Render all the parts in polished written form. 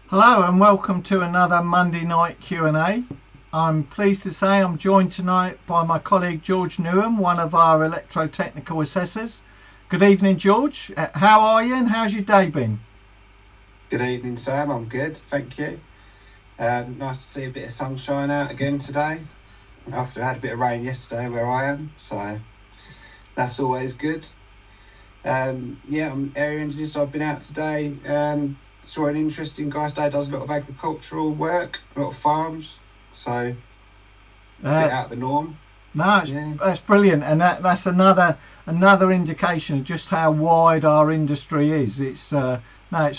Hello and welcome to another Monday night Q&A. I'm pleased to say I'm joined tonight by my colleague George Newham, one of our electrotechnical assessors. Good evening, George. How are you and how's your day been? Good evening, Sam. I'm good, thank you. Nice to see a bit of sunshine out again today after I had a bit of rain yesterday where I am, so that's always good. I'm area engineer, so I've been out today. Saw an interesting guy today, does a lot of agricultural work, a lot of farms, so a bit out of the norm. No, that's brilliant, and that's another indication of just how wide our industry is. It's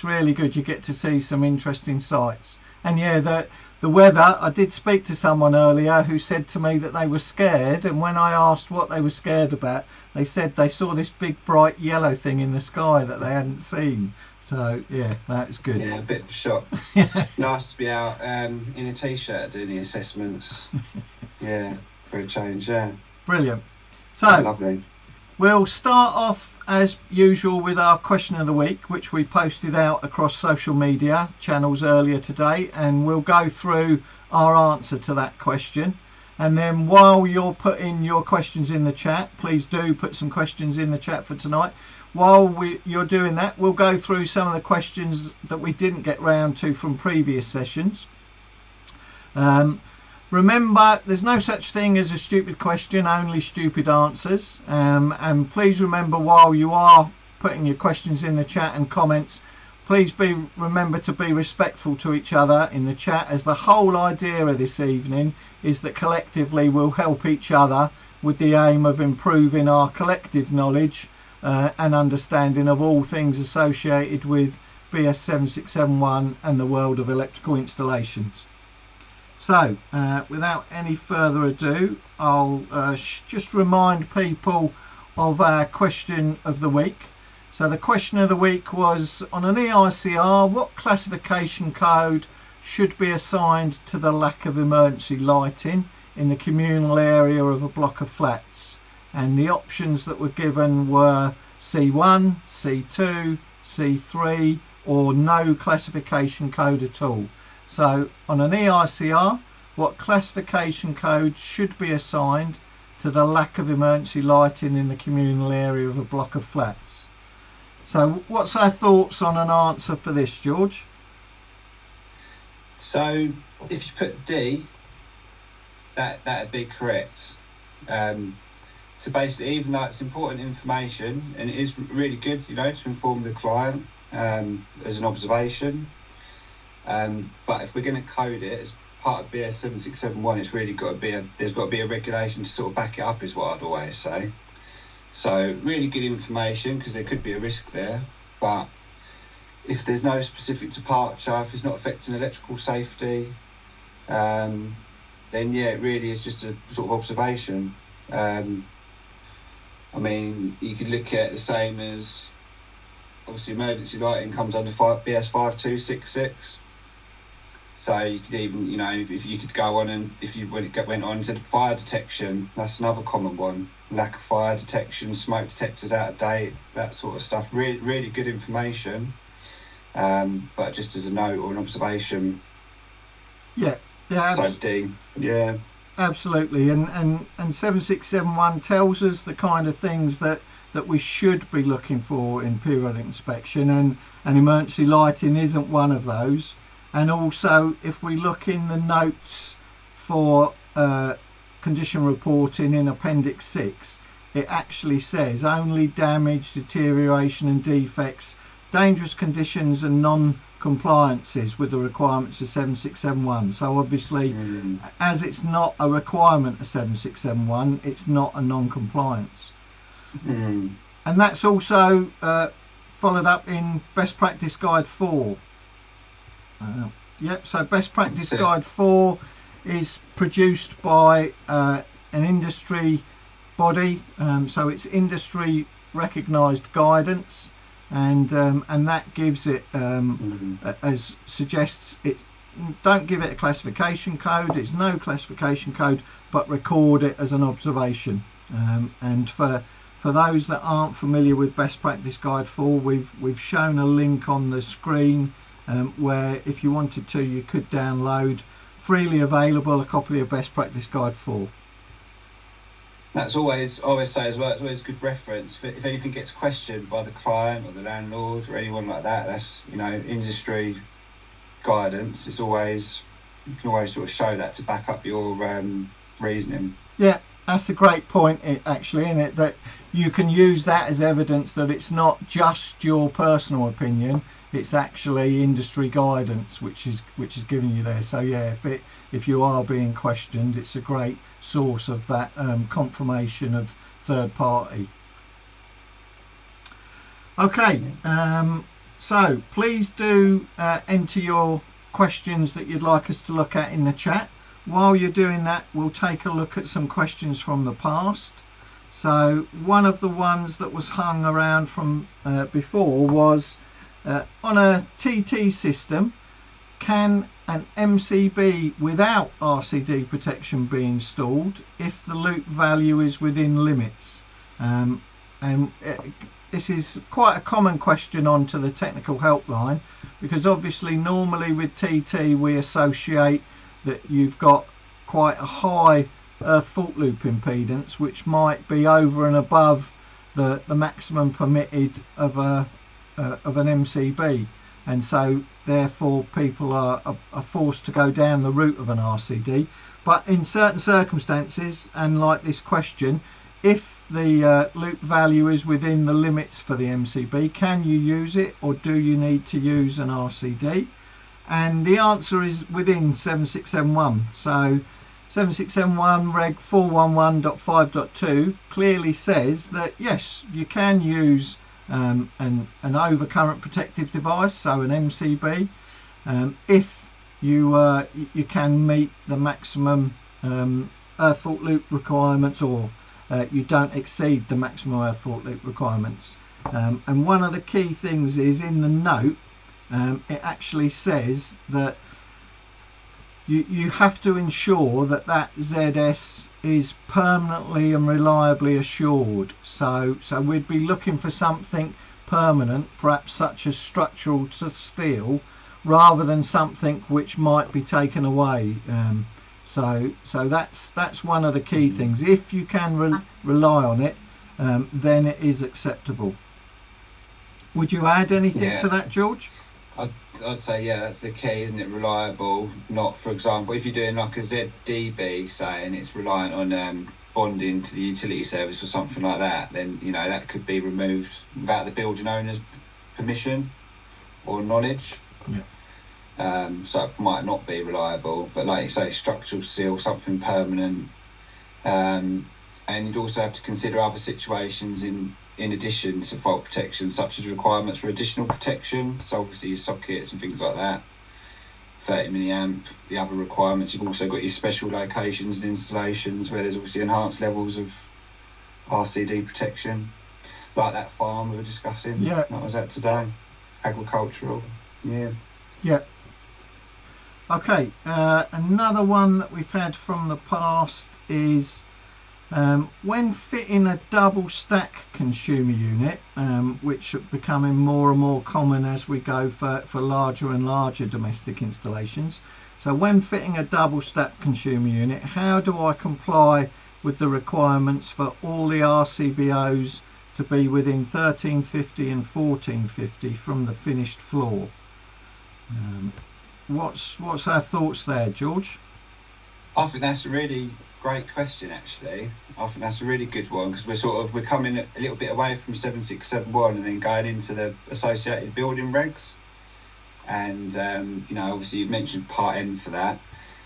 really good. You get to see some interesting sights, and the weather. I did speak to someone earlier who said to me that they were scared, and when I asked what they were scared about, they said they saw this big bright yellow thing in the sky that they hadn't seen. So yeah, that was good. Yeah, a bit of a shock. Nice to be out in a t-shirt doing the assessments. Yeah. For a change, yeah. Brilliant. So lovely. We'll start off as usual with our question of the week, which we posted out across social media channels earlier today, and we'll go through our answer to that question. And then while you're putting your questions in the chat, please do put some questions in the chat for tonight. While you're doing that, we'll go through some of the questions that we didn't get round to from previous sessions. Remember, there's no such thing as a stupid question, only stupid answers. And please remember, while you are putting your questions in the chat and comments, please remember to be respectful to each other in the chat, as the whole idea of this evening is that collectively we'll help each other with the aim of improving our collective knowledge and understanding of all things associated with BS 7671 and the world of electrical installations. So, without any further ado, I'll just remind people of our question of the week. So the question of the week was, on an EICR, what classification code should be assigned to the lack of emergency lighting in the communal area of a block of flats? And the options that were given were C1, C2, C3, or no classification code at all. So on an EICR, what classification code should be assigned to the lack of emergency lighting in the communal area of a block of flats? So what's our thoughts on an answer for this, George? So if you put D, that'd be correct. So basically, even though it's important information and it is really good, to inform the client as an observation, but if we're going to code it as part of BS 7671, it's really there's got to be a regulation to sort of back it up, is what I'd always say. So really good information, because there could be a risk there, but if there's no specific departure, if it's not affecting electrical safety, then yeah, it really is just a sort of observation. I mean, you could look at the same as, obviously emergency lighting comes under BS 5266. So you could even, if you could go on and if you went on to fire detection, that's another common one. Lack of fire detection, smoke detectors out of date, that sort of stuff. Really good information, but just as a note or an observation. Yeah. So D, yeah. Absolutely, and 7671 tells us the kind of things that we should be looking for in periodic inspection, and emergency lighting isn't one of those. And also, if we look in the notes for condition reporting in Appendix 6, it actually says only damage, deterioration and defects, dangerous conditions and non-compliances with the requirements of 7671. So obviously, as it's not a requirement of 7671, it's not a non-compliance. And that's also followed up in Best Practice Guide 4. So Best Practice Guide 4 is produced by an industry body, so it's industry recognised guidance, and that gives it, as suggests, it don't give it a classification code. It's no classification code, but record it as an observation. And for those that aren't familiar with Best Practice Guide 4, we've shown a link on the screen where if you wanted to, you could download freely available a copy of Best Practice Guide 4. That's always, I always say as well, it's always a good reference. If anything gets questioned by the client or the landlord or anyone like that, that's, you know, industry guidance. It's always, you can always sort of show that to back up your reasoning. Yeah, that's a great point, actually, isn't it? That you can use that as evidence that it's not just your personal opinion; it's actually industry guidance, which is giving you there. So yeah, if you are being questioned, it's a great source of that confirmation of third party. Okay, so please do enter your questions that you'd like us to look at in the chat. While you're doing that, we'll take a look at some questions from the past. So one of the ones that was hung around from before was on a TT system, can an MCB without RCD protection be installed if the loop value is within limits? This is quite a common question onto the technical helpline, because obviously normally with TT we associate that you've got quite a high earth fault loop impedance, which might be over and above the maximum permitted of an MCB, and so therefore people are forced to go down the route of an RCD. But in certain circumstances, and like this question, if the loop value is within the limits for the MCB, can you use it, or do you need to use an RCD? And the answer is within 7671. So 7671 reg 411.5.2 clearly says that yes, you can use an overcurrent protective device, so an MCB, if you can meet the maximum earth fault loop requirements, or you don't exceed the maximum earth fault loop requirements. And one of the key things is in the note, it actually says that you have to ensure that that ZS is permanently and reliably assured. So we'd be looking for something permanent, perhaps such as structural to steel, rather than something which might be taken away. So that's one of the key things. If you can rely on it, then it is acceptable. Would you add anything to that, George? I'd say, yeah, that's the key, isn't it? Reliable. Not, for example, if you're doing like a ZDB, say, and it's reliant on bonding to the utility service or something like that, then, you know, that could be removed without the building owner's permission or knowledge. Yeah. So it might not be reliable, but like you say, structural steel, something permanent. And you'd also have to consider other situations in addition to fault protection, such as requirements for additional protection. So obviously your sockets and things like that, 30 milliamp, the other requirements. You've also got your special locations and installations where there's obviously enhanced levels of RCD protection, like that farm we were discussing. Yeah. That was that today. Agricultural. Yeah. Yeah. Okay, another one that we've had from the past is when fitting a double stack consumer unit, which are becoming more and more common as we go for larger and larger domestic installations. So when fitting a double stack consumer unit, how do I comply with the requirements for all the RCBOs to be within 1350 and 1450 from the finished floor? What's our thoughts there, George? I think that's a really great question, actually. I think that's a really good one, because we're coming a little bit away from 7671 and then going into the associated building regs. And you know, obviously you mentioned Part M for that.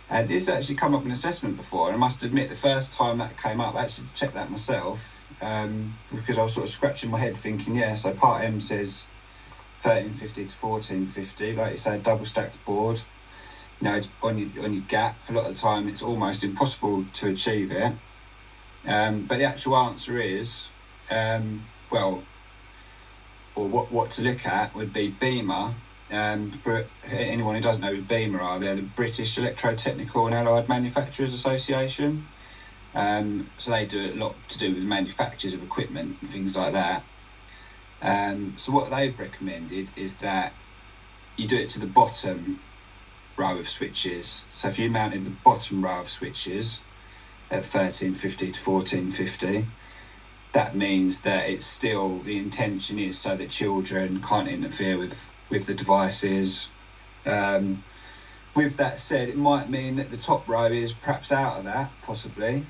And this actually come up in assessment before, and I must admit the first time that came up, I actually checked that myself, because I was sort of scratching my head thinking, yeah, so Part M says 1350 to 1450, like you say, double stacked board. You know, on your gap, a lot of the time it's almost impossible to achieve it. But the actual answer is, what to look at would be BEMA. For anyone who doesn't know who BEMA are, they're the British Electrotechnical and Allied Manufacturers Association. So they do a lot to do with manufacturers of equipment and things like that. So what they've recommended is that you do it to the bottom row of switches. So if you mounted the bottom row of switches at 1350 to 1450, that means that it's still, the intention is so that children can't interfere with the devices. With that said, it might mean that the top row is perhaps out of that, possibly,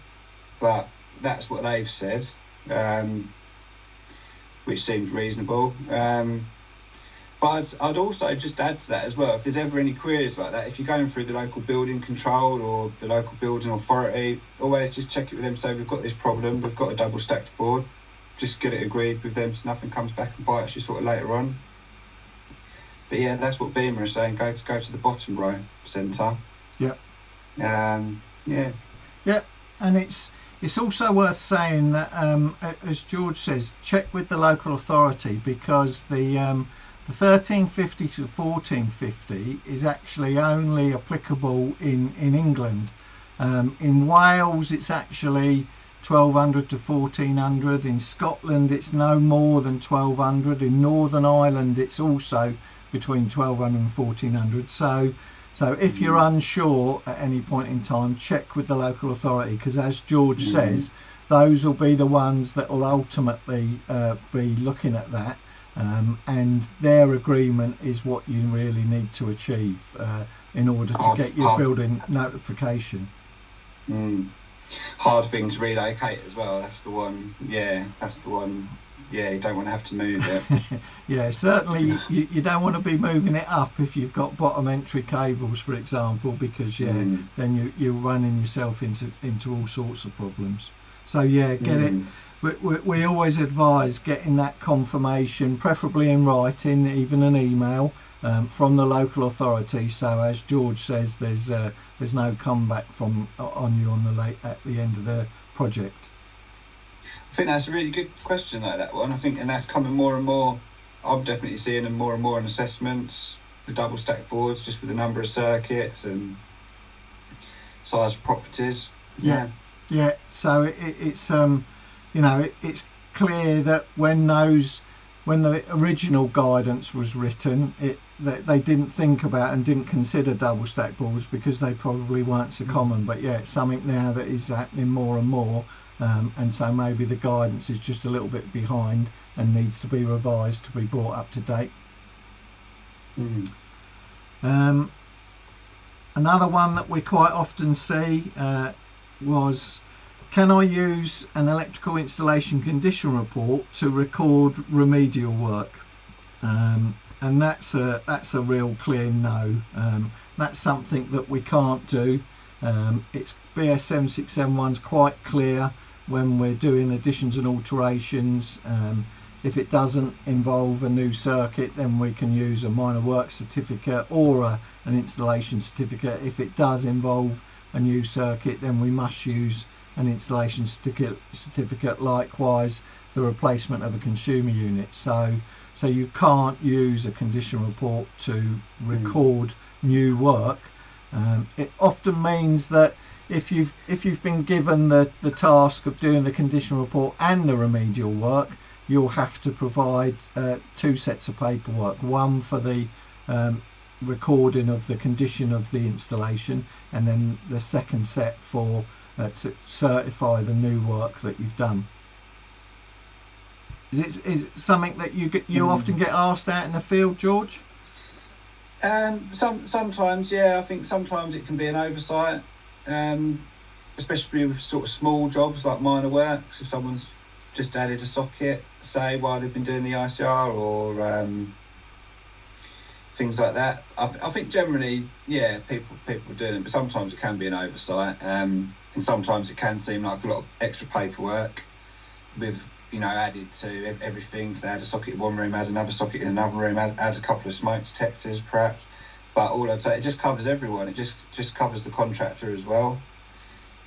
but that's what they've said, which seems reasonable. But I'd also just add to that as well, if there's ever any queries like that, if you're going through the local building control or the local building authority, always just check it with them, say we've got this problem, we've got a double stacked board, just get it agreed with them so nothing comes back and bites you sort of later on. But yeah, that's what Beamer is saying, go to the bottom row centre. Yep. Yeah. Yep, and it's also worth saying that, as George says, check with the local authority, because the 1350 to 1450 is actually only applicable in England. In Wales it's actually 1200 to 1400. In Scotland it's no more than 1200. In Northern Ireland it's also between 1200 and 1400. So if you're unsure at any point in time, check with the local authority, because as George says, those will be the ones that will ultimately be looking at that. And their agreement is what you really need to achieve in order to get your building notification. Hard things relocate as well. That's the one. Yeah, that's the one. Yeah, you don't want to have to move it. Yeah, certainly you don't want to be moving it up if you've got bottom entry cables, for example, because then you're running yourself into all sorts of problems. So yeah, get it. We always advise getting that confirmation, preferably in writing, even an email from the local authority. So as George says, there's no comeback on you at the end of the project. I think that's a really good question, like that one. I think, and that's coming more and more. I'm definitely seeing them more and more in assessments. The double stack boards, just with the number of circuits and size of properties. Yeah. So it's it's clear that when the original guidance was written, that they didn't think about and didn't consider double stack boards because they probably weren't so common. But yeah, it's something now that is happening more and more. And so maybe the guidance is just a little bit behind and needs to be revised to be brought up to date. Another one that we quite often see was, can I use an electrical installation condition report to record remedial work? And that's a real clear no. That's something that we can't do. It's BS 7671's quite clear when we're doing additions and alterations. If it doesn't involve a new circuit, then we can use a minor work certificate or an installation certificate. If it does involve a new circuit, then we must use an installation certificate. Likewise, the replacement of a consumer unit. So you can't use a condition report to record new work. It often means that if you've been given the task of doing the condition report and the remedial work, you'll have to provide two sets of paperwork, one for the recording of the condition of the installation, and then the second set for to certify the new work that you've done. Is it something that you often get asked out in the field, George? Sometimes, yeah. I think sometimes it can be an oversight, especially with sort of small jobs like minor works. If someone's just added a socket, say, while they've been doing the ICR or things like that. I think generally, yeah, people are doing it, but sometimes it can be an oversight, and sometimes it can seem like a lot of extra paperwork with, added to everything. If they had a socket in one room, add another socket in another room, add a couple of smoke detectors perhaps. But all I'd say, it just covers everyone. It just covers the contractor as well.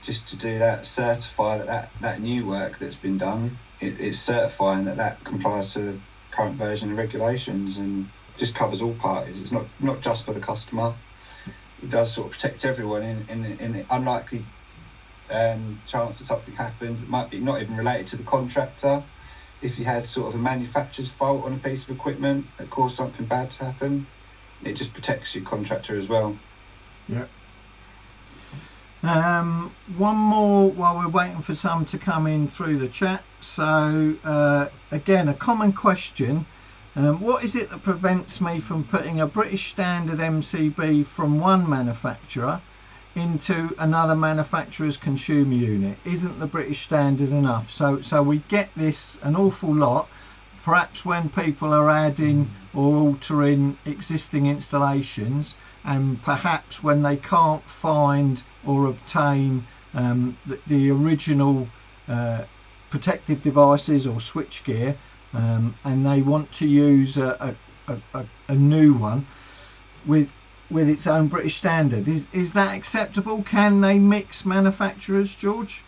Just to do that, certify that new work that's been done, it's certifying that complies to the current version of regulations, and just covers all parties. It's not just for the customer. It does sort of protect everyone in the unlikely chance that something happened. It might be not even related to the contractor. If you had sort of a manufacturer's fault on a piece of equipment that caused something bad to happen, it just protects your contractor as well. Yeah. One more while we're waiting for some to come in through the chat. So again, a common question. What is it that prevents me from putting a British standard MCB from one manufacturer into another manufacturer's consumer unit? Isn't the British standard enough? So we get this an awful lot, perhaps when people are adding or altering existing installations, and perhaps when they can't find or obtain the original protective devices or switchgear, and they want to use a new one with its own British standard. Is that acceptable? Can they mix manufacturers, George?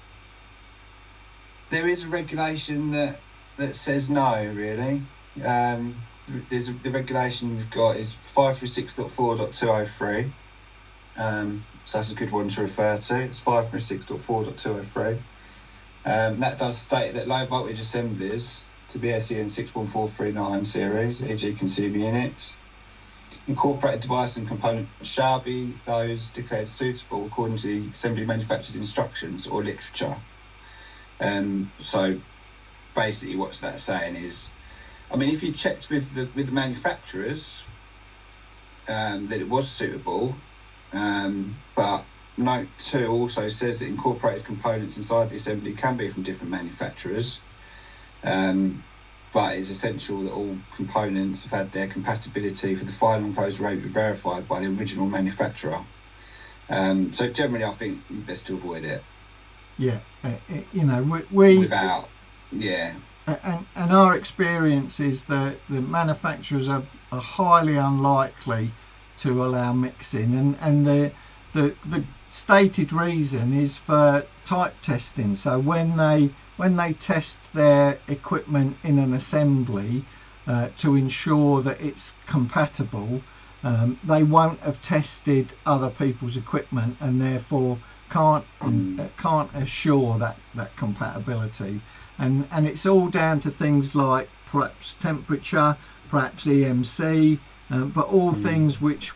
There is a regulation that says no, really. The regulation we've got is 536.4.203. So that's a good one to refer to. It's 536.4.203. That does state that low voltage assemblies to be SEN 61439 series, e.g. consumer units, incorporated devices and components shall be those declared suitable according to the assembly manufacturer's instructions or literature. So basically what's that saying is, I mean, if you checked with the manufacturers that it was suitable, but note 2 also says that incorporated components inside the assembly can be from different manufacturers, but it's essential that all components have had their compatibility for the final enclosed array verified by the original manufacturer. So generally I think it's best to avoid it. Yeah, you know, we without, yeah. And our experience is that the manufacturers are highly unlikely to allow mixing, and the stated reason is for type testing. So when they test their equipment in an assembly to ensure that it's compatible, they won't have tested other people's equipment, and therefore can't assure that compatibility. And it's all down to things like perhaps temperature, perhaps EMC, but all things which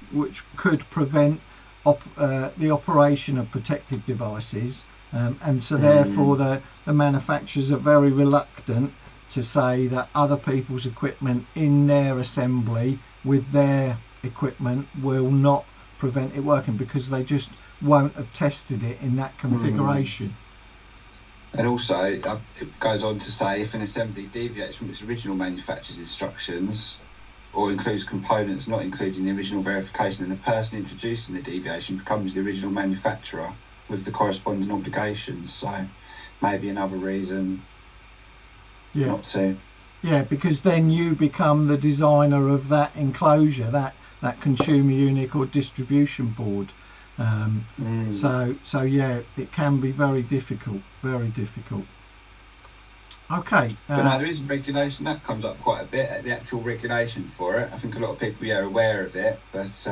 could prevent the operation of protective devices, and so therefore the manufacturers are very reluctant to say that other people's equipment in their assembly with their equipment will not prevent it working, because they just won't have tested it in that configuration. And also, it goes on to say, if an assembly deviates from its original manufacturer's instructions or includes components not including the original verification, then the person introducing the deviation becomes the original manufacturer with the corresponding obligations. So maybe another reason not to. Yeah, because then you become the designer of that enclosure, that consumer unit or distribution board. So yeah, it can be very difficult. Okay. But no, there is regulation that comes up quite a bit. The actual regulation for it, I think a lot of people are aware of it, but it's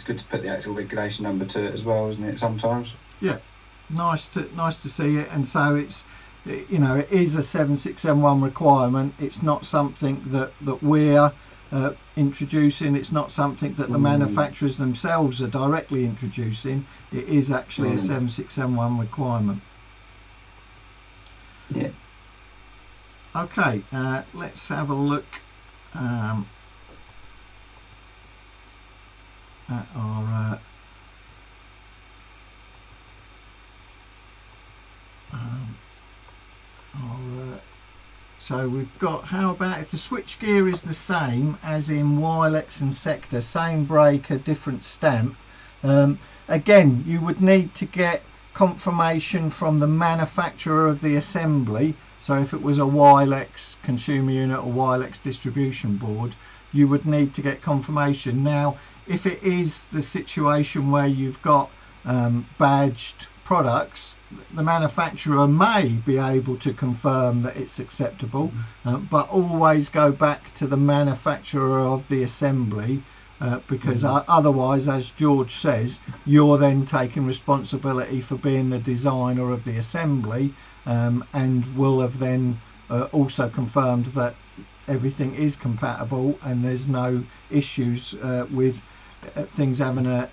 good to put the actual regulation number to it as well, isn't it? Sometimes. Yeah, nice to see it. And so it's, you know, it is a 7671 requirement. It's not something that we're introducing. It's not something that the manufacturers themselves are directly introducing. It is actually a 7671 requirement. Yeah. Okay, let's have a look at our so we've got, how about if the switchgear is the same as in Wilex and Sector, same breaker, different stamp, again you would need to get confirmation from the manufacturer of the assembly. So if it was a Wilex consumer unit or Wilex distribution board, you would need to get confirmation. Now if it is the situation where you've got badged products, the manufacturer may be able to confirm that it's acceptable, but always go back to the manufacturer of the assembly, because otherwise, as George says, you're then taking responsibility for being the designer of the assembly, and will have then also confirmed that everything is compatible and there's no issues with things having a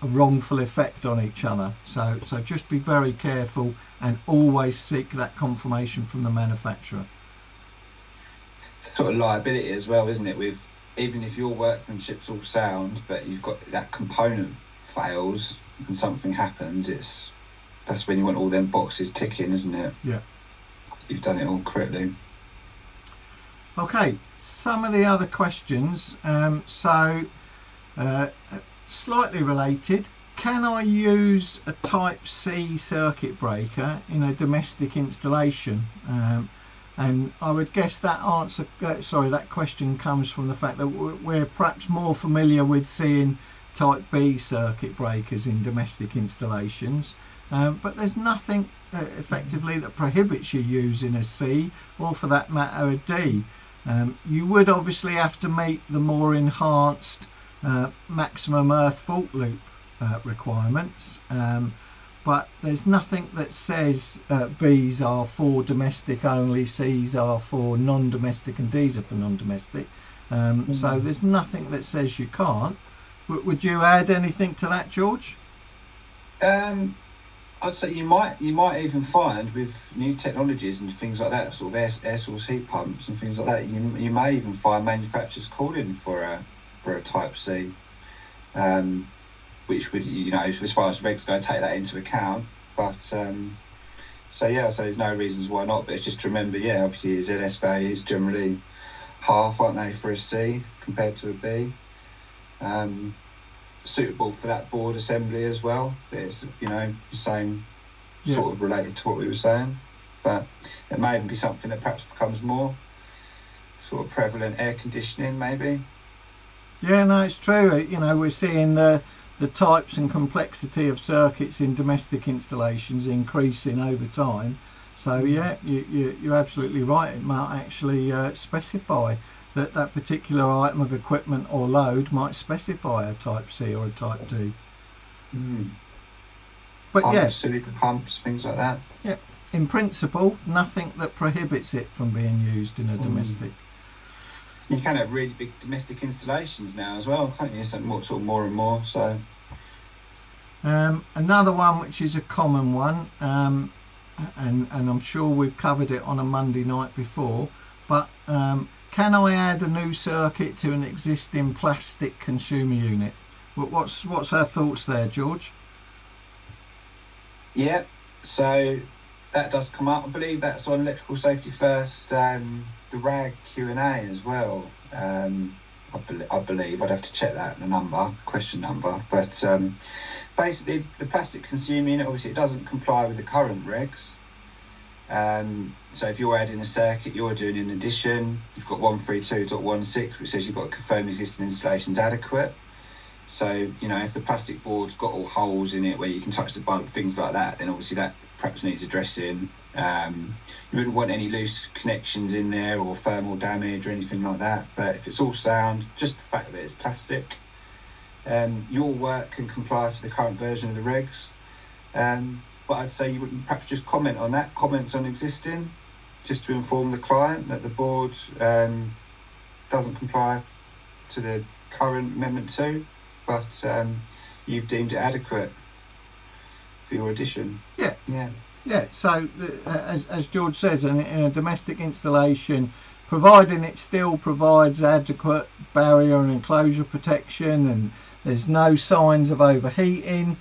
wrongful effect on each other. So just be very careful and always seek that confirmation from the manufacturer. It's a sort of liability as well, isn't it? With even if your workmanship's all sound, but you've got that component fails and something happens, that's when you want all them boxes ticking, isn't it? Yeah. You've done it all correctly. Okay, some of the other questions. Slightly related. Can I use a Type C circuit breaker in a domestic installation? And I would guess that that question comes from the fact that we're perhaps more familiar with seeing Type B circuit breakers in domestic installations. But there's nothing effectively that prohibits you using a C, or for that matter a D. You would obviously have to meet the more enhanced maximum earth fault loop requirements, but there's nothing that says Bs are for domestic only, Cs are for non-domestic, and Ds are for non-domestic. So there's nothing that says you can't. Would you add anything to that, George? I'd say you might even find with new technologies and things like that, sort of air source heat pumps and things like that, you may even find manufacturers calling for a Type C, which would, as far as regs go, take that into account. But so there's no reasons why not. But it's just to remember, obviously ZS value is generally half, aren't they, for a C compared to a B. Suitable for that board assembly as well. It's the same sort of related to what we were saying, but it may even be something that perhaps becomes more sort of prevalent. Air conditioning, maybe. Yeah, no, it's true. We're seeing the types and complexity of circuits in domestic installations increasing over time. So you're absolutely right. It might actually specify that particular item of equipment or load might specify a Type C or a Type D. But pumps, silicon pumps, things like that. Yeah, in principle, nothing that prohibits it from being used in a domestic. You can have really big domestic installations now as well, can't you? So more and more. So another one which is a common one, and I'm sure we've covered it on a Monday night before, but can I add a new circuit to an existing plastic consumer unit? What's our thoughts there, George? Yeah, so that does come up. I believe that's on Electrical Safety First, the RAG Q&A as well. I believe I'd have to check that, the question number. But basically, the plastic consumer unit, obviously, it doesn't comply with the current regs. So if you're adding a circuit, you're doing an addition. You've got 132.16, which says you've got to confirm existing installations adequate. So, if the plastic board's got all holes in it where you can touch the bulb, things like that, then obviously that perhaps needs addressing. You wouldn't want any loose connections in there or thermal damage or anything like that. But if it's all sound, just the fact that it's plastic, your work can comply to the current version of the regs. But I'd say you wouldn't perhaps just comment on that, comments on existing, just to inform the client that the board doesn't comply to the current Amendment 2, but you've deemed it adequate for your addition. Yeah. So as George says, in a domestic installation, providing it still provides adequate barrier and enclosure protection, and there's no signs of overheating,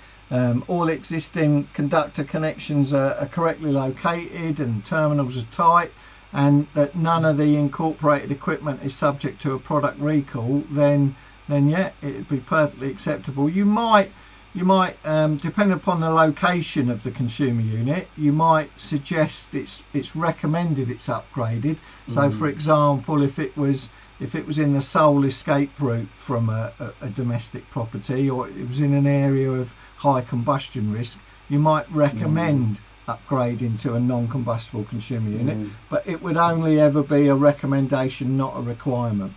all existing conductor connections are correctly located and terminals are tight, and that none of the incorporated equipment is subject to a product recall, then it'd be perfectly acceptable. You might depending upon the location of the consumer unit, you might suggest it's recommended it's upgraded. So for example, if it was in the sole escape route from a domestic property, or it was in an area of high combustion risk, you might recommend upgrading to a non-combustible consumer unit, but it would only ever be a recommendation, not a requirement.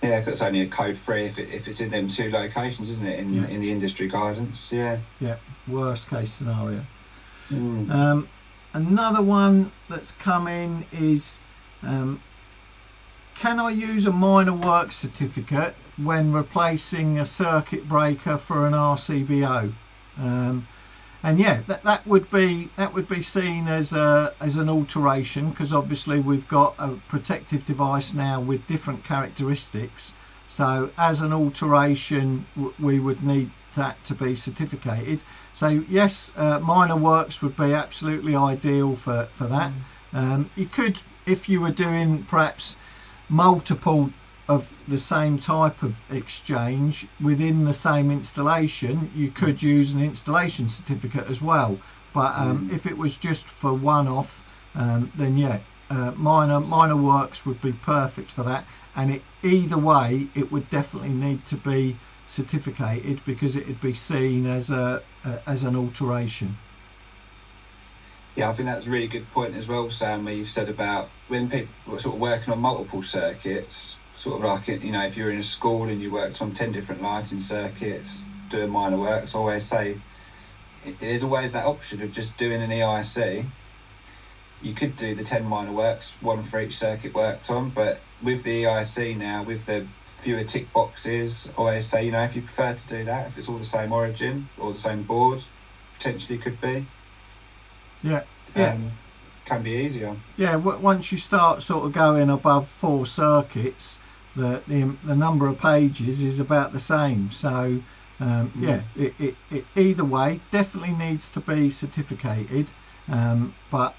Yeah, because it's only a code 3 if it's in them two locations, isn't it, in the industry guidance? Yeah, worst case scenario. Another one that's come in is Can I use a minor work certificate when replacing a circuit breaker for an RCBO? And yeah, that would be seen as an alteration, because obviously we've got a protective device now with different characteristics. So as an alteration, we would need that to be certificated. So yes, minor works would be absolutely ideal for that. You could, if you were doing perhaps multiple of the same type of exchange within the same installation, you could use an installation certificate as well. But if it was just for one-off, then yeah, minor works would be perfect for that. And either way, it would definitely need to be certificated, because it would be seen as an alteration. Yeah, I think that's a really good point as well, Sam, where you've said about when people are sort of working on multiple circuits, sort of like, you know, if you're in a school and you worked on 10 different lighting circuits doing minor works, I always say there's always that option of just doing an EIC. You could do the 10 minor works, one for each circuit worked on, but with the EIC now, with the fewer tick boxes, I always say, you know, if you prefer to do that, if it's all the same origin or the same board, potentially could be. Yeah. Can be easier. Yeah, once you start sort of going above 4 circuits, the number of pages is about the same. So yeah, it either way definitely needs to be certificated, but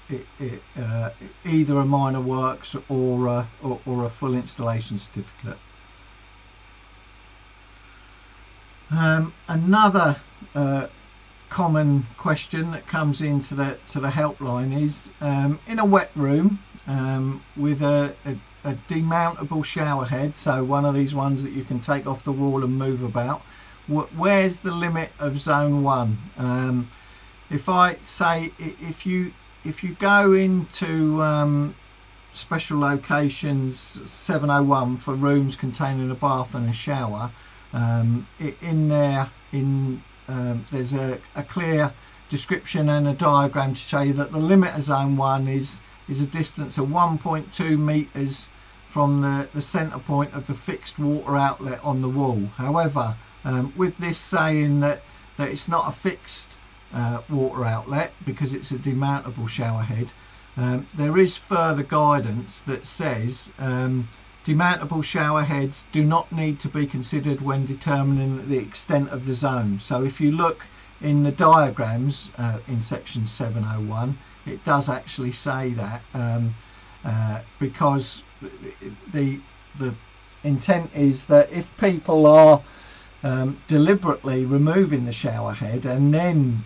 either a minor works or a full installation certificate. Another common question that comes into the helpline is, in a wet room with a demountable shower head, so one of these ones that you can take off the wall and move about, where's the limit of zone 1? If I say, if you go into special locations 701 for rooms containing a bath and a shower, in there there's a clear description and a diagram to show you that the limit of zone 1 is a distance of 1.2 meters from the center point of the fixed water outlet on the wall. However, with this saying that it's not a fixed water outlet because it's a demountable shower head, there is further guidance that says demountable shower heads do not need to be considered when determining the extent of the zone. So if you look in the diagrams in section 701, it does actually say that, because the intent is that if people are deliberately removing the shower head and then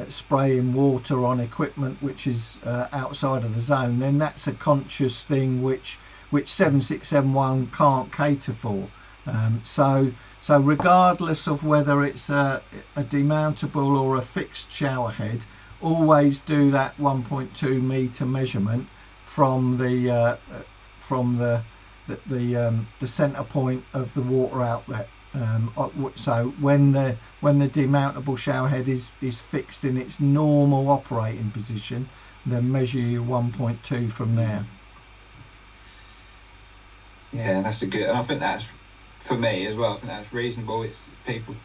spraying water on equipment which is outside of the zone, then that's a conscious thing which 7671 can't cater for. So regardless of whether it's a demountable or a fixed shower head, always do that 1.2 meter measurement from the center point of the water outlet. So when the demountable shower head is fixed in its normal operating position, then measure your 1.2 from there. Yeah, that's a good, and I think that's, for me as well, I think that's reasonable. It's people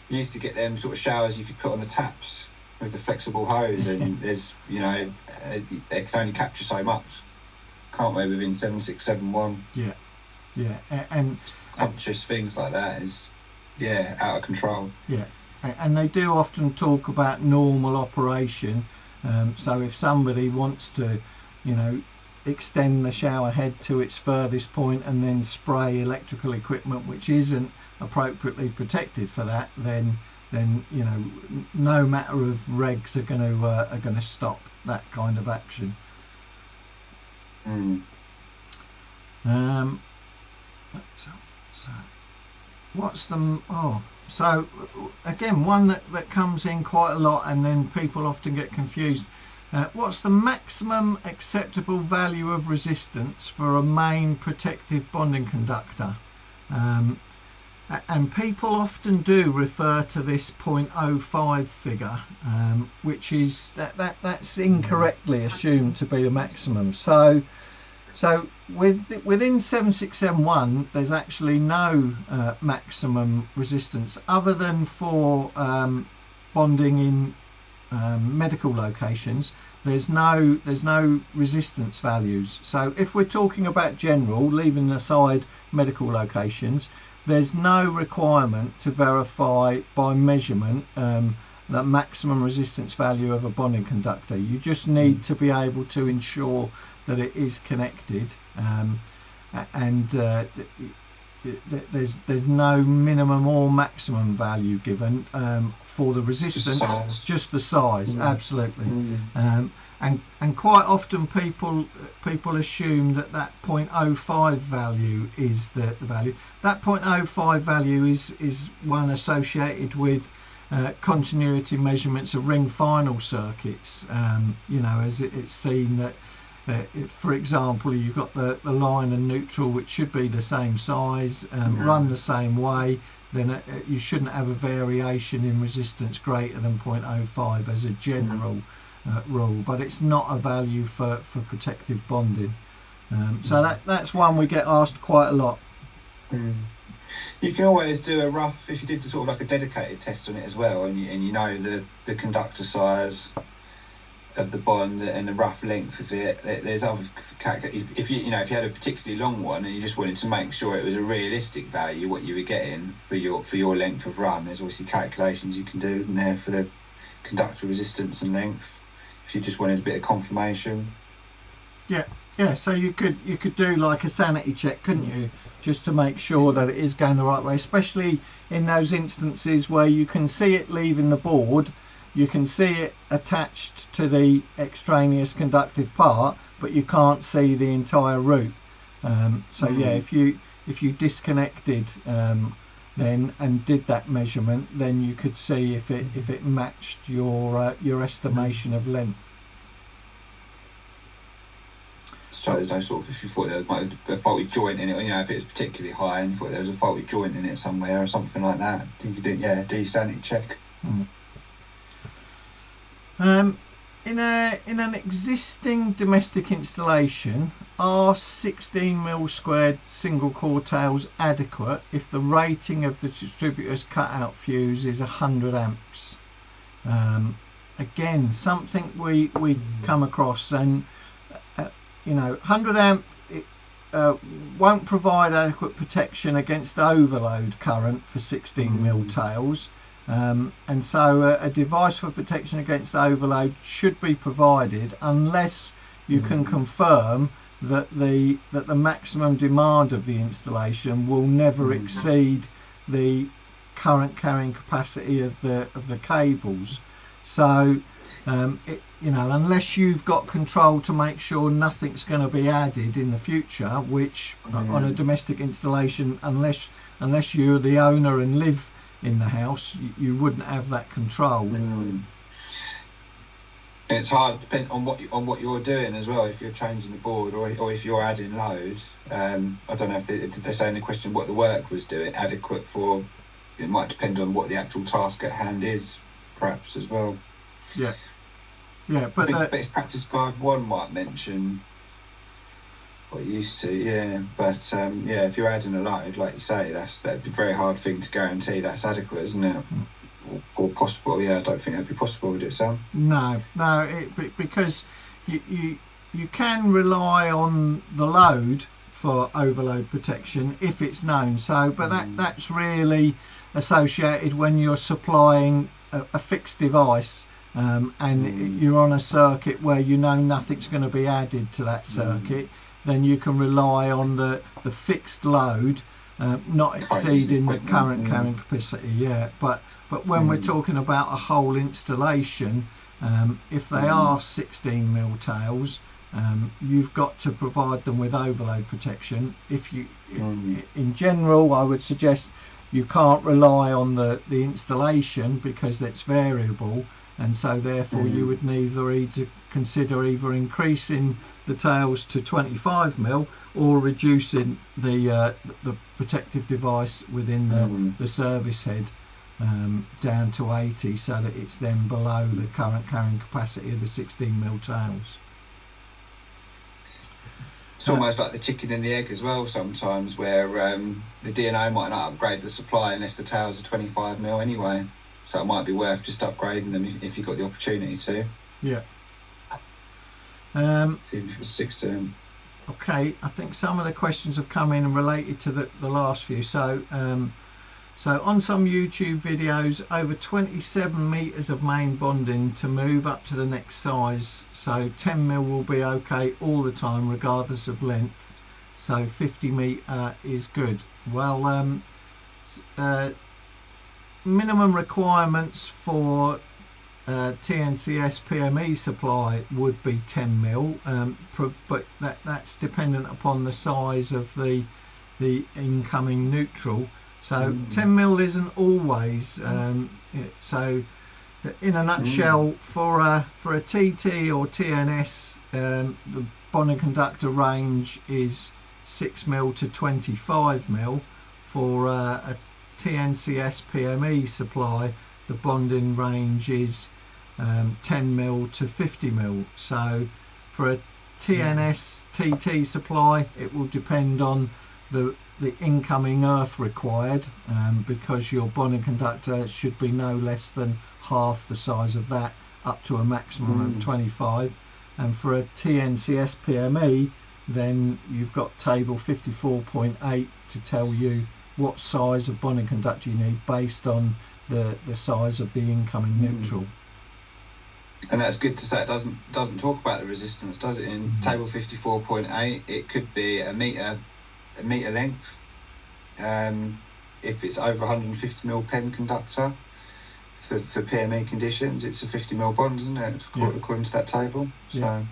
used to get them sort of showers you could put on the taps with the flexible hose, and there's, you know, they can only capture so much, can't they, within 7671. Yeah, and conscious things like that is, yeah, out of control. Yeah, and they do often talk about normal operation. So if somebody wants to, you know, extend the shower head to its furthest point and then spray electrical equipment which isn't appropriately protected for that, then you know, no matter of regs are going to stop that kind of action. So what's the so again, one that comes in quite a lot and then people often get confused. What's the maximum acceptable value of resistance for a main protective bonding conductor? And people often do refer to this 0.05 figure, which is that's incorrectly assumed to be the maximum. So within 7671, there's actually no maximum resistance other than for bonding in medical locations. There's no resistance values. So if we're talking about general, leaving aside medical locations, there's no requirement to verify by measurement the maximum resistance value of a bonding conductor. You just need to be able to ensure that it is connected, and there's no minimum or maximum value given for the resistance, just the size. Absolutely. And quite often people assume that 0.05 value is the value. That 0.05 value is one associated with continuity measurements of ring final circuits. As it's seen that for example, you've got the line and neutral, which should be the same size, run the same way, then you shouldn't have a variation in resistance greater than 0.05 as a general rule, but it's not a value for protective bonding. So that's one we get asked quite a lot. You can always do a rough, if you did sort of like a dedicated test on it as well, and you know the conductor size of the bond and the rough length of it. There's other if you had a particularly long one and you just wanted to make sure it was a realistic value what you were getting for your length of run, there's obviously calculations you can do in there for the conductor resistance and length if you just wanted a bit of confirmation. Yeah, so you could do like a sanity check, couldn't you, just to make sure that it is going the right way, especially in those instances where you can see it leaving the board, you can see it attached to the extraneous conductive part, but you can't see the entire route. So yeah, if you disconnected then and did that measurement, then you could see if it matched your estimation of length. So there's no sort of, if you thought there might be a faulty joint in it, if it was particularly high and you thought there was a faulty joint in it somewhere or something like that, you could do your sanity check. In an existing domestic installation, are 16mm² single core tails adequate if the rating of the distributor's cutout fuse is 100 amps? Again, something we come across, and 100 amp won't provide adequate protection against overload current for 16mm tails. And so a device for protection against overload should be provided unless you can confirm that the maximum demand of the installation will never exceed the current carrying capacity of the cables. So unless you've got control to make sure nothing's going to be added in the future, which on a domestic installation, unless you're the owner and live in the house, you wouldn't have that control. It's hard, depending on what you're doing as well. If you're changing the board or if you're adding load, I don't know if they say in the question what the work was doing adequate for. It might depend on what the actual task at hand is, perhaps as well. But it's practice guide 1 might mention what you used to, but if you're adding a load, like you say, that'd be a very hard thing to guarantee that's adequate, isn't it? Or possible. I don't think that'd be possible, would it, Sam? No, because you can rely on the load for overload protection if it's known. So, but that's really associated when you're supplying a fixed device. And you're on a circuit where nothing's going to be added to that circuit, then you can rely on the fixed load not exceeding the current carrying capacity. But when we're talking about a whole installation, if they are 16mm tails, you've got to provide them with overload protection. If you, in general, I would suggest you can't rely on the installation because it's variable, and so therefore you would either consider either increasing the tails to 25mm or reducing the protective device within the service head down to 80, so that it's then below the current carrying capacity of the 16mm tails. It's almost like the chicken and the egg as well sometimes, where the DNO might not upgrade the supply unless the tails are 25mm anyway. So it might be worth just upgrading them if you've got the opportunity to. Yeah. Even if it's 16. Okay, I think some of the questions have come in and related to the last few. So on some YouTube videos, over 27 meters of main bonding to move up to the next size. So 10mm will be okay all the time, regardless of length. So 50m is good. Well, minimum requirements for TNCS PME supply would be 10mm, but that's dependent upon the size of the incoming neutral. So 10mm isn't always. So in a nutshell, for a TT or TNS, the bonding conductor range is 6mm to 25mm. For a TNCS PME supply, the bonding range is 10mm to 50mm. So for a TNS TT supply, it will depend on the incoming earth required, because your bonding conductor should be no less than half the size of that, up to a maximum of 25. And for a TNCS PME, then you've got table 54.8 to tell you what size of bonding conductor you need based on the size of the incoming neutral. And that's good to say. It doesn't talk about the resistance, does it? In table 54.8, it could be a meter length. If it's over 150mm pen conductor for PME conditions, it's a 50mm bond, isn't it? According to that table. So.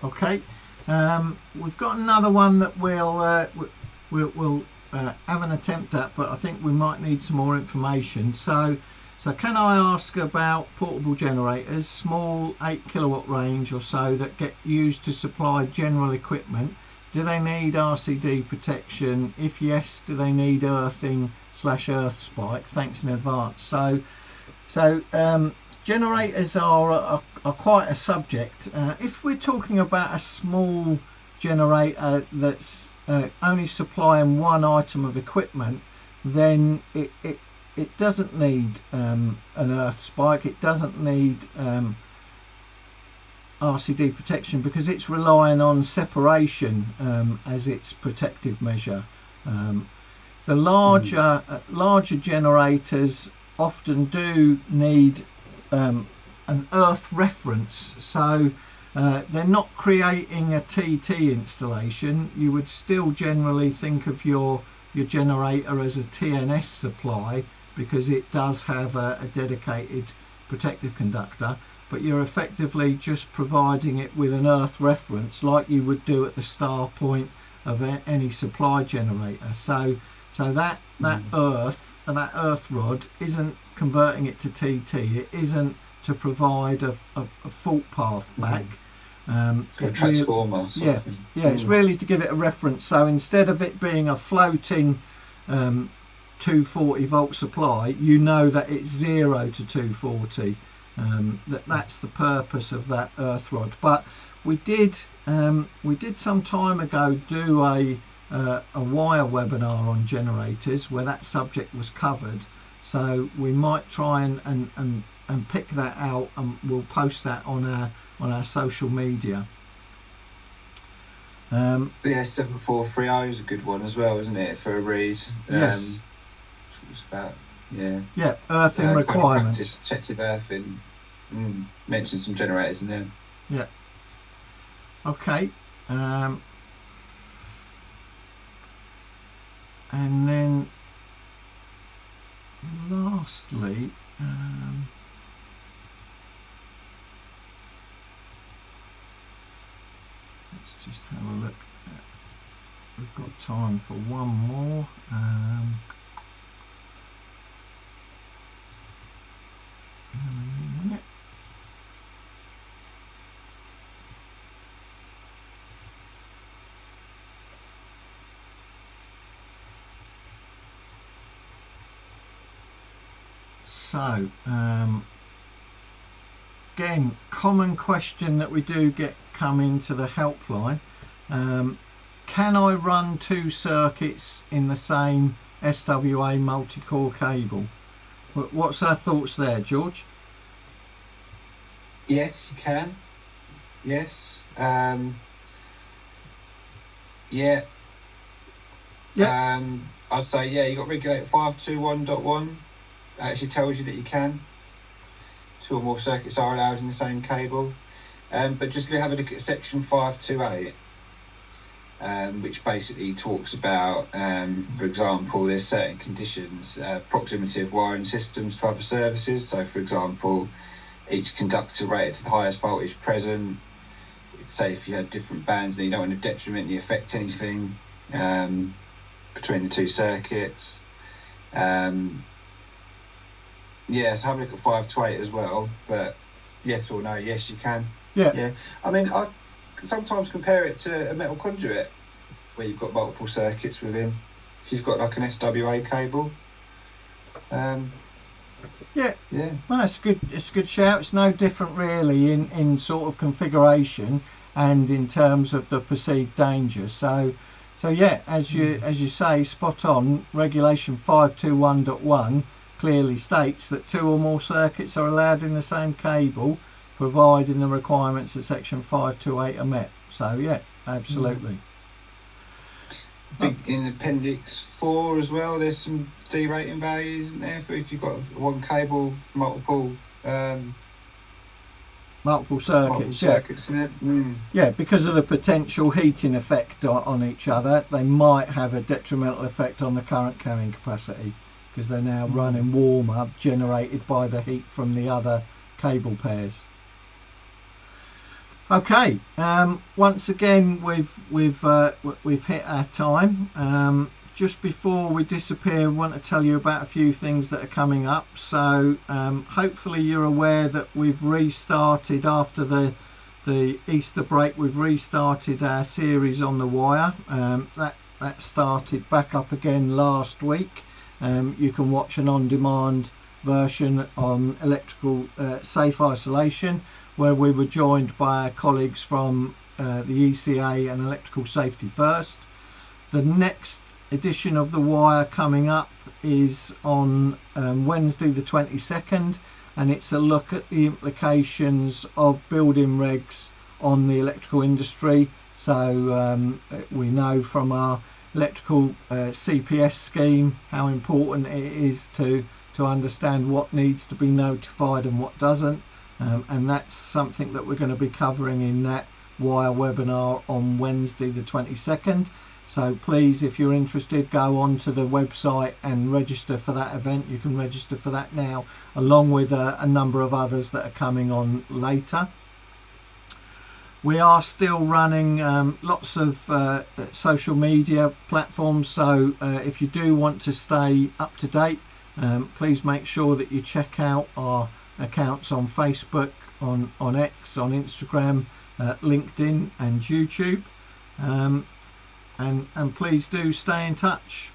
Okay. We've got another one that we'll have an attempt at, but I think we might need some more information. So can I ask about portable generators, small 8 kilowatt range or so, that get used to supply general equipment? Do they need RCD protection? If yes, do they need earthing/earth spike? Thanks in advance. So generators are quite a subject. If we're talking about a small generator that's only supplying one item of equipment, then it doesn't need an earth spike. It doesn't need RCD protection, because it's relying on separation as its protective measure. The larger generators often do need an earth reference, so they're not creating a TT installation. You would still generally think of your generator as a TNS supply, because it does have a dedicated protective conductor, but you're effectively just providing it with an earth reference like you would do at the star point of any supply generator. So that earth rod isn't converting it to TT. It isn't to provide a fault path back. A transformer. It's really to give it a reference. So instead of it being a floating 240 volt supply, you know that it's 0 to 240. That's the purpose of that earth rod. But we did some time ago do a wire webinar on generators where that subject was covered. So we might try and pick that out, and we'll post that on our social media. The S7430 is a good one as well, isn't it, for a read? Yes. It's about earthing requirements. Protective earthing. Mentioned some generators in there. Yeah. Okay. And then lastly, let's just have a look at we've got time for one more. So, again, common question that we do get come into the helpline. Can I run two circuits in the same SWA multi-core cable? What's our thoughts there, George? Yes, you can. Yes. Yeah. I'd say, yeah, you've got regulator 521.1. Actually tells you that you can. Two or more circuits are allowed in the same cable. But just have a look at section 528, which basically talks about, for example, there's certain conditions, proximity of wiring systems to other services. So, for example, each conductor rated to the highest voltage present. Say if you had different bands and you don't want to detrimentally affect anything between the two circuits. Yeah, so have a look at 528 as well, but yes or no, yes you can. Yeah. I mean, I sometimes compare it to a metal conduit where you've got multiple circuits within. If you've got like an SWA cable. Yeah. No, it's good. It's a good shout. It's no different really in sort of configuration and in terms of the perceived danger. So yeah, as you say, spot on. Regulation 521.1 clearly states that two or more circuits are allowed in the same cable, providing the requirements of section 528 are met. So yeah, absolutely. I think in appendix 4 as well, there's some D rating values, isn't there? For if you've got one cable, multiple circuits, in it. Yeah, because of the potential heating effect on each other, they might have a detrimental effect on the current carrying capacity, because they're now running warmer, generated by the heat from the other cable pairs. Okay, once again we've hit our time. Just before we disappear, I want to tell you about a few things that are coming up. So hopefully you're aware that we've restarted after the Easter break. We've restarted our series on the wire. That started back up again last week. You can watch an on-demand version on electrical safe isolation, where we were joined by our colleagues from the ECA and Electrical Safety First. The next edition of The Wire coming up is on Wednesday the 22nd, and it's a look at the implications of building regs on the electrical industry. So we know from our electrical CPS scheme how important it is to understand what needs to be notified and what doesn't, and that's something that we're going to be covering in that Wire webinar on Wednesday the 22nd. So please, if you're interested, go on to the website and register for that event. You can register for that now, along with a number of others that are coming on later. We are still running lots of social media platforms, so if you do want to stay up to date, please make sure that you check out our accounts on Facebook, on X, on Instagram, LinkedIn and YouTube, and please do stay in touch.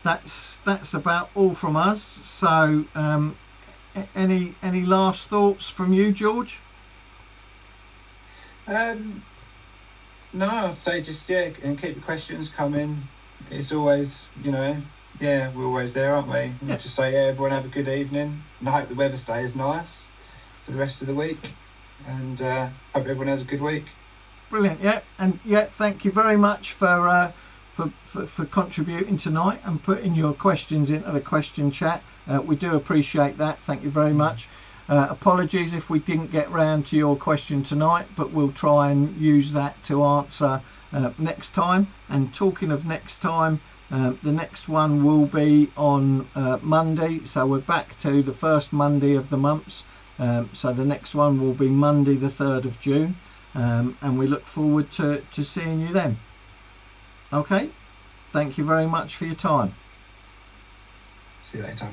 That's about all from us. So any last thoughts from you, George? No, I'd say just and keep the questions coming. It's always, we're always there, aren't we? And just say, everyone have a good evening, and I hope the weather stays nice for the rest of the week, and hope everyone has a good week. Brilliant. Thank you very much for contributing tonight and putting your questions into the question chat. We do appreciate that. Thank you very much. Apologies if we didn't get round to your question tonight, but we'll try and use that to answer next time. And talking of next time, the next one will be on Monday, so we're back to the first Monday of the months. So the next one will be Monday the 3rd of June. and we look forward to seeing you then. Okay, thank you very much for your time. See you later.